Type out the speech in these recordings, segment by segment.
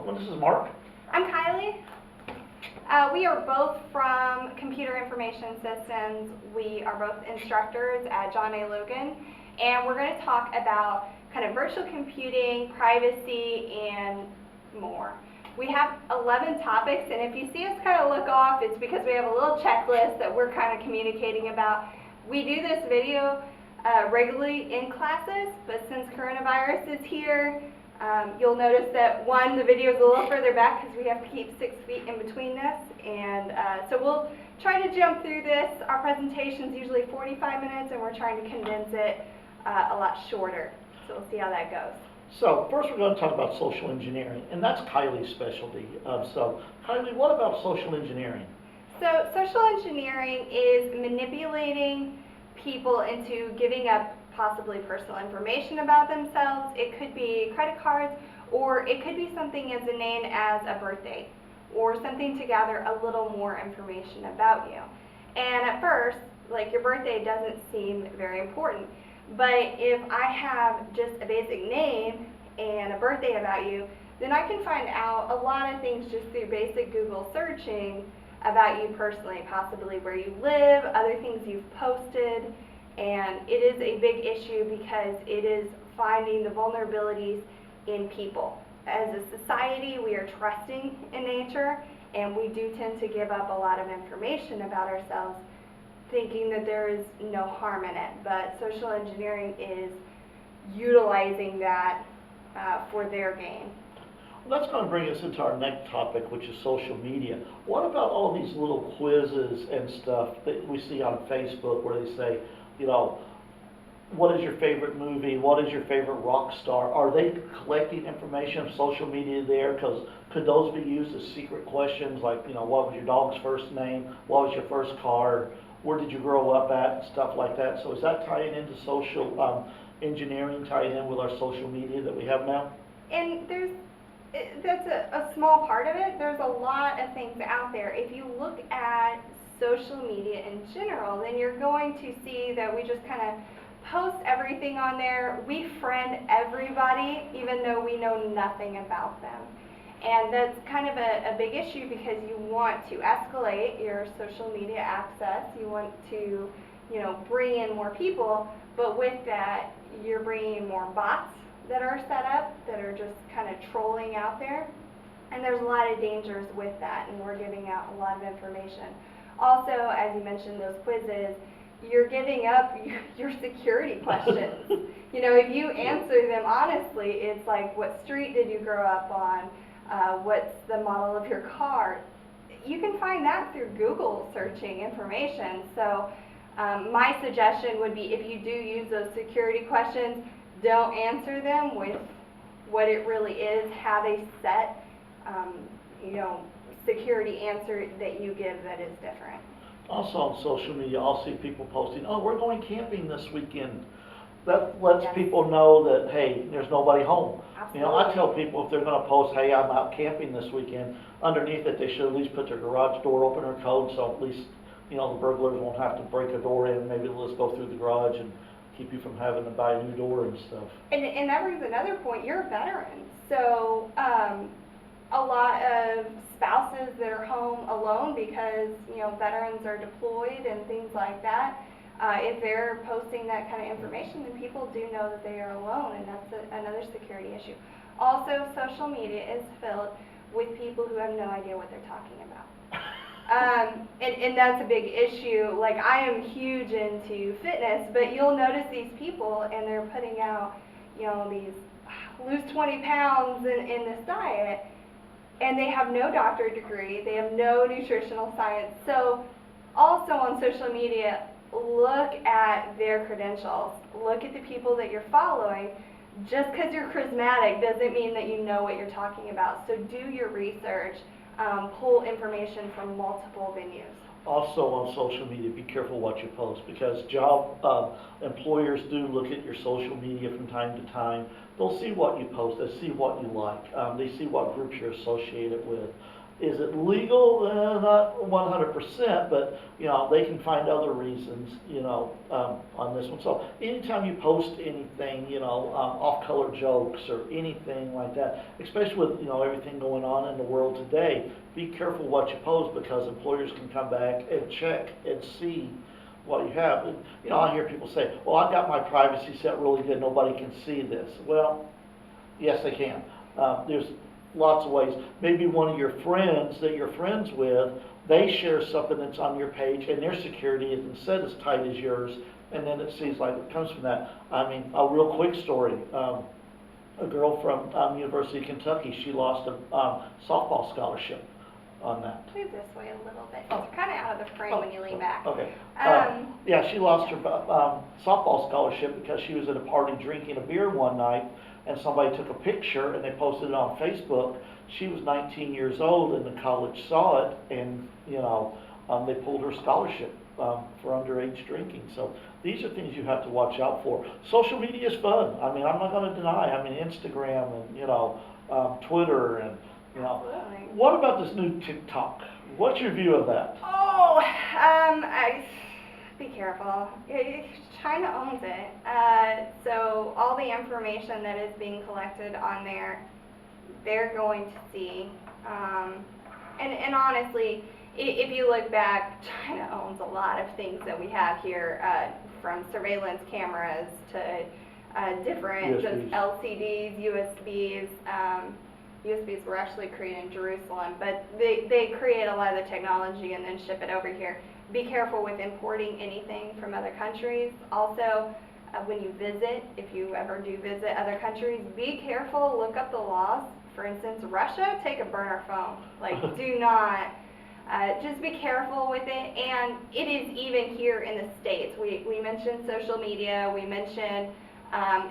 Well, this is Mark. I'm Kylie. We are both from Computer Information Systems. We are both instructors at John A. Logan, and we're going to talk about kind of virtual computing, privacy, and more. We have 11 topics, and if you see us kind of look off, it's because we have a little checklist that we're kind of communicating about. We do this video regularly in classes, but since coronavirus is here, you'll notice that the video is a little further back because we have to keep 6 feet in between this, and so we'll try to jump through this. Our presentation's usually 45 minutes, and we're trying to condense it a lot shorter, so we'll see how that goes. So first we're going to talk about social engineering, and that's Kylie's specialty. So Kylie, what about social engineering? So social engineering is manipulating people into giving up possibly personal information about themselves. It could be credit cards, or it could be something as inane as a birthday, or something to gather a little more information about you. And at first, like, your birthday doesn't seem very important, but if I have just a basic name and a birthday about you, then I can find out a lot of things just through basic Google searching about you personally, possibly where you live, other things you've posted. And it is a big issue because it is finding the vulnerabilities in people. As a society, we are trusting in nature, and we do tend to give up a lot of information about ourselves, thinking that there is no harm in it. But social engineering is utilizing that for their gain. Well, that's going to bring us into our next topic, which is social media. What about all these little quizzes and stuff that we see on Facebook where they say, you know, what is your favorite movie? What is your favorite rock star? Are they collecting information of social media there? Because could those be used as secret questions like, you know, what was your dog's first name? What was your first car? Where did you grow up at? Stuff like that. So is that tying into social engineering, tying in with our social media that we have now? And that's a small part of it. There's a lot of things out there. If you look at social media in general, then you're going to see that we just kind of post everything on there. We friend everybody, even though we know nothing about them. And that's kind of a big issue because you want to escalate your social media access. You want to, you know, bring in more people, but with that, you're bringing in more bots that are set up that are just kind of trolling out there. And there's a lot of dangers with that, and we're giving out a lot of information. Also, as you mentioned, those quizzes, you're giving up your security questions. You know, if you answer them honestly, it's like, what street did you grow up on? What's the model of your car? You can find that through Google searching information. So my suggestion would be, if you do use those security questions, don't answer them with what it really is. Have a set, you know, security answer that you give that is different. Also on social media, I'll see people posting, oh, we're going camping this weekend. That lets Yes. people know that, hey, there's nobody home. Absolutely. You know, I tell people if they're going to post, hey, I'm out camping this weekend, underneath it, they should at least put their garage door opener code, so at least, you know, the burglars won't have to break a door in. Maybe they'll just go through the garage and keep you from having to buy a new door and stuff. And that brings another point. You're a veteran, so a lot of spouses that are home alone because, you know, veterans are deployed and things like that. If they're posting that kind of information, then people do know that they are alone, and that's another security issue. Also, social media is filled with people who have no idea what they're talking about. And that's a big issue. Like, I am huge into fitness, but you'll notice these people, and they're putting out, you know, these lose 20 pounds in this diet, and they have no doctorate degree, they have no nutritional science. So also on social media, look at their credentials. Look at the people that you're following. Just because you're charismatic doesn't mean that you know what you're talking about. So do your research. Pull information from multiple venues. Also on social media, be careful what you post, because employers do look at your social media from time to time. They'll see what you post, they see what you like, they see what groups you're associated with. Is it legal? Not 100%, but, they can find other reasons, on this one. So anytime you post anything, off-color jokes or anything like that, especially with, everything going on in the world today, be careful what you post because employers can come back and check and see what you have. And, I hear people say, well, I've got my privacy set really good, nobody can see this. Well, yes, they can. There's lots of ways. Maybe one of your friends that you're friends with, they share something that's on your page and their security isn't set as tight as yours, and then it seems like it comes from that. I mean, a real quick story. A girl from University of Kentucky, she lost a softball scholarship on that. Move this way a little bit. It's kind of out of the frame when you lean back. Okay. Yeah, she lost her softball scholarship because she was at a party drinking a beer one night, and somebody took a picture and they posted it on Facebook. She was 19 years old, and the college saw it, and they pulled her scholarship for underage drinking. So these are things you have to watch out for. Social media is fun. I mean, I'm not going to deny. I mean, Instagram and Twitter and Absolutely. What about this new TikTok? What's your view of that? Oh, be careful. China owns it. So all the information that is being collected on there, they're going to see. And honestly, if you look back, China owns a lot of things that we have here, from surveillance cameras to different just LCDs, USBs. USBs were actually created in Jerusalem, but they create a lot of the technology and then ship it over here. Be careful with importing anything from other countries. Also, when you visit, if you ever do visit other countries, be careful, look up the laws. For instance, Russia, take a burner phone. Like, do not, just be careful with it. And it is even here in the States. We mentioned social media, we mentioned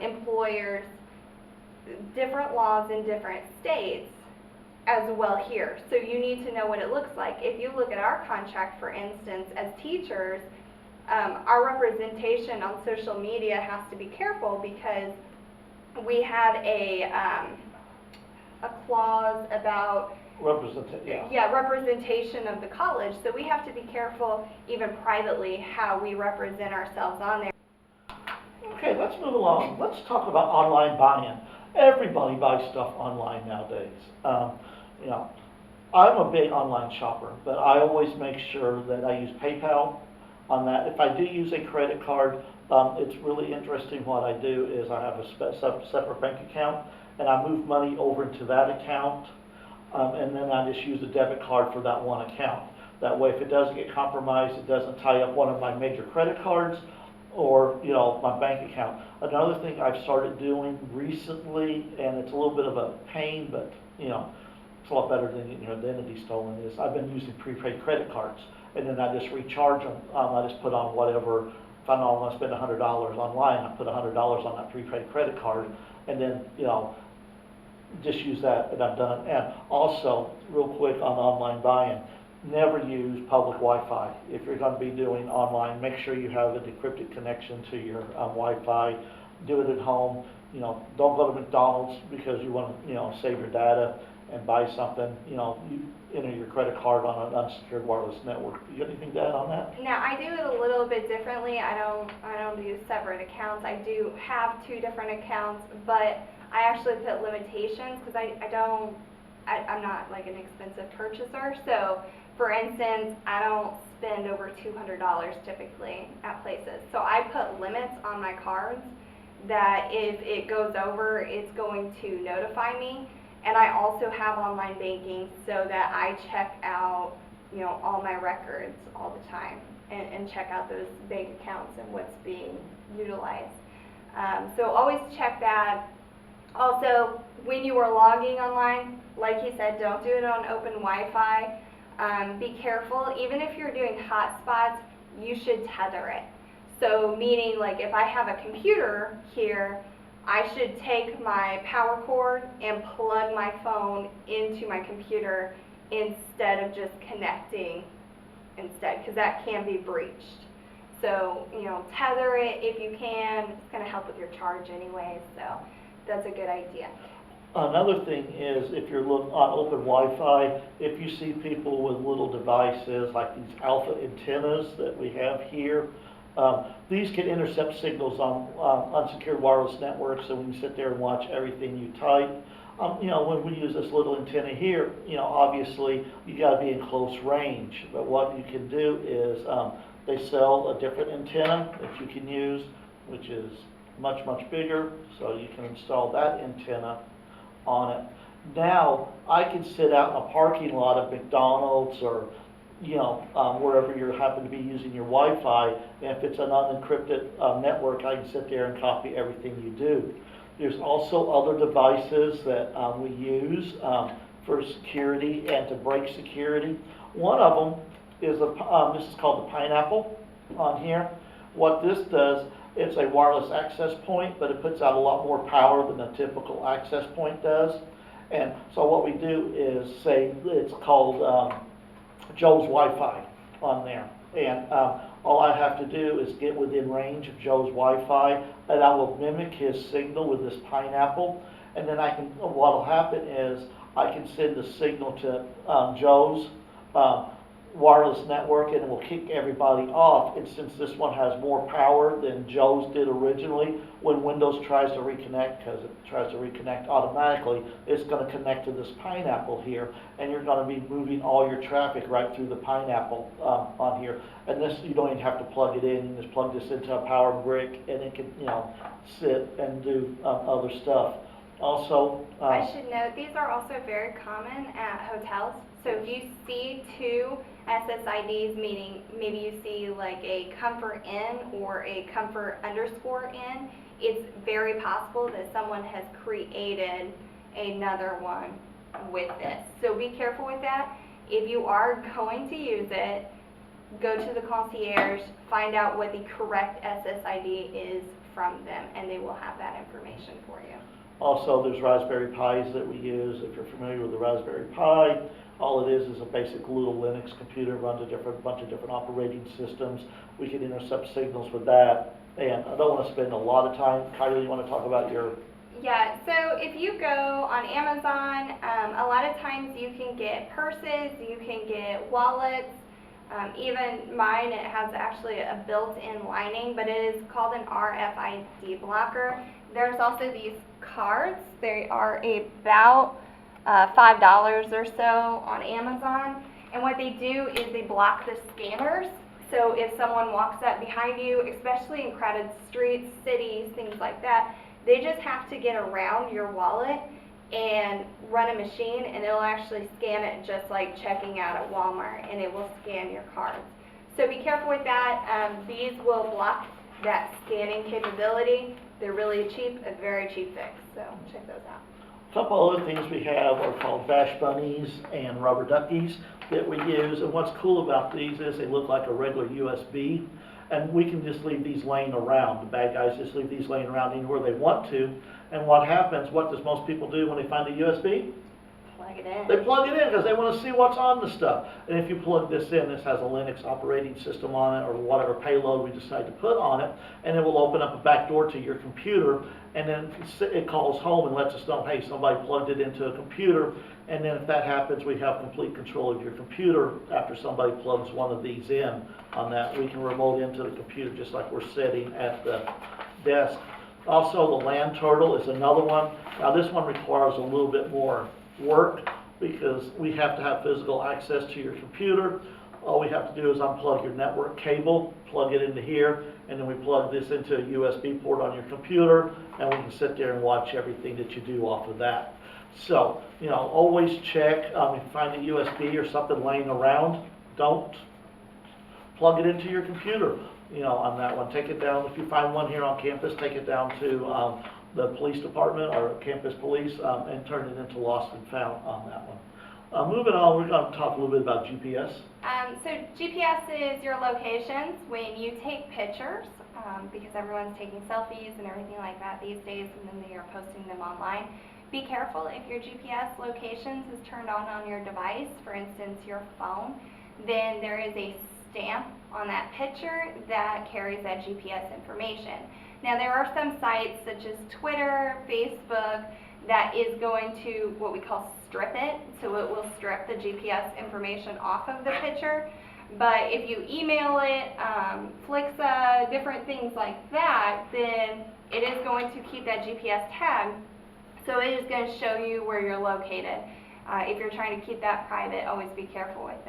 employers, different laws in different states as well here. So you need to know what it looks like. If you look at our contract, for instance, as teachers, our representation on social media has to be careful because we have a clause about representation of the college. So we have to be careful even privately how we represent ourselves on there. Okay, let's move along. Let's talk about online buying. Everybody buys stuff online nowadays. I'm a big online shopper, but I always make sure that I use PayPal on that. If I do use a credit card, it's really interesting. What I do is I have a separate bank account, and I move money over into that account, and then I just use a debit card for that one account. That way, if it does get compromised, it doesn't tie up one of my major credit cards or my bank account. Another thing I've started doing recently, and it's a little bit of a pain, but it's a lot better than getting your identity stolen, is I've been using prepaid credit cards, and then I just recharge them. I just put on whatever. If I know I'm going to spend $100 online, I put $100 on that prepaid credit card, and then just use that, and I'm done. And also, real quick on online buying, never use public Wi-Fi. If you're going to be doing online, make sure you have a decrypted connection to your Wi-Fi. Do it at home. Don't go to McDonald's because you want to save your data and buy something. You enter your credit card on an unsecured wireless network. You got anything to add on that? Now, I do it a little bit differently. I don't use separate accounts. I do have 2 different accounts, but I actually put limitations because I'm not like an expensive purchaser. So, for instance, I don't spend over $200 typically at places. So I put limits on my cards that if it goes over, it's going to notify me. And I also have online banking so that I check out, all my records all the time and check out those bank accounts and what's being utilized. So always check that. Also, when you are logging online, like you said, don't do it on open Wi-Fi. Be careful. Even if you're doing hotspots, you should tether it. So meaning, like, if I have a computer here, I should take my power cord and plug my phone into my computer instead of just connecting instead, because that can be breached. So, tether it if you can. It's going to help with your charge anyway, so that's a good idea. Another thing is if you're look on open Wi-Fi, if you see people with little devices like these alpha antennas that we have here, these can intercept signals on unsecured wireless networks, so we can sit there and watch everything you type. When we use this little antenna here, obviously you got to be in close range. But what you can do is they sell a different antenna that you can use, which is much, much bigger, so you can install that antenna on it. Now, I can sit out in a parking lot of McDonald's or, wherever you happen to be using your Wi-Fi, and if it's an unencrypted network, I can sit there and copy everything you do. There's also other devices that we use for security and to break security. One of them is this is called the Pineapple on here. What this does, it's a wireless access point, but it puts out a lot more power than a typical access point does. And so what we do is say it's called Joe's Wi-Fi on there. And all I have to do is get within range of Joe's Wi-Fi, and I will mimic his signal with this Pineapple. And then what will happen is I can send the signal to Joe's wireless network, and it will kick everybody off. And since this one has more power than Joe's did originally, when Windows tries to reconnect, because it tries to reconnect automatically, it's going to connect to this Pineapple here, and you're going to be moving all your traffic right through the Pineapple on here. And this, you don't even have to plug it in. You just plug this into a power brick, and it can, sit and do other stuff. Also, I should note, these are also very common at hotels. So if you see two SSIDs, meaning maybe you see like a Comfort Inn or a Comfort _ Inn, it's very possible that someone has created another one with this. So be careful with that. If you are going to use it, go to the concierge, find out what the correct SSID is from them, and they will have that information for you. Also, there's Raspberry Pis that we use. If you're familiar with the Raspberry Pi, all it is a basic little Linux computer, runs a bunch of different operating systems. We can intercept signals with that. And I don't want to spend a lot of time. Kylie, you want to talk about your... Yeah, so if you go on Amazon, a lot of times you can get purses, you can get wallets. Even mine, it has actually a built-in lining, but it is called an RFID blocker. There's also these cards. They are about $5 or so on Amazon, and what they do is they block the scanners. So if someone walks up behind you, especially in crowded streets, cities, things like that, they just have to get around your wallet and run a machine, and it'll actually scan it just like checking out at Walmart, and it will scan your cards. So be careful with that. These will block that scanning capability. They're really cheap, a very cheap fix, so check those out. A couple other things we have are called bash bunnies and rubber duckies that we use. And what's cool about these is they look like a regular USB, and we can just leave these laying around. The bad guys just leave these laying around anywhere they want to. And what happens, what does most people do when they find a USB? Plug it in. They plug it in because they want to see what's on the stuff. And if you plug this in, this has a Linux operating system on it or whatever payload we decide to put on it, and it will open up a back door to your computer, and then it calls home and lets us know, hey, somebody plugged it into a computer. And then if that happens, we have complete control of your computer after somebody plugs one of these in on that. We can remote into the computer just like we're sitting at the desk. Also, the Land Turtle is another one. Now, this one requires a little bit more work because we have to have physical access to your computer. All we have to do is unplug your network cable, plug it into here, and then we plug this into a USB port on your computer, and we can sit there and watch everything that you do off of that. So, always check. If you find a USB or something laying around, don't plug it into your computer, on that one. Take it down. If you find one here on campus, take it down to the police department or campus police and turn it into lost and found on that one. Moving on, we're going to talk a little bit about GPS. So GPS is your locations when you take pictures, because everyone's taking selfies and everything like that these days, and then they are posting them online. Be careful if your GPS locations is turned on your device, for instance your phone, then there is a stamp on that picture that carries that GPS information. Now there are some sites such as Twitter, Facebook that is going to what we call strip it, so it will strip the GPS information off of the picture. But if you email it, Flicksa, different things like that, then it is going to keep that GPS tag, so it is going to show you where you're located. If you're trying to keep that private, always be careful with that.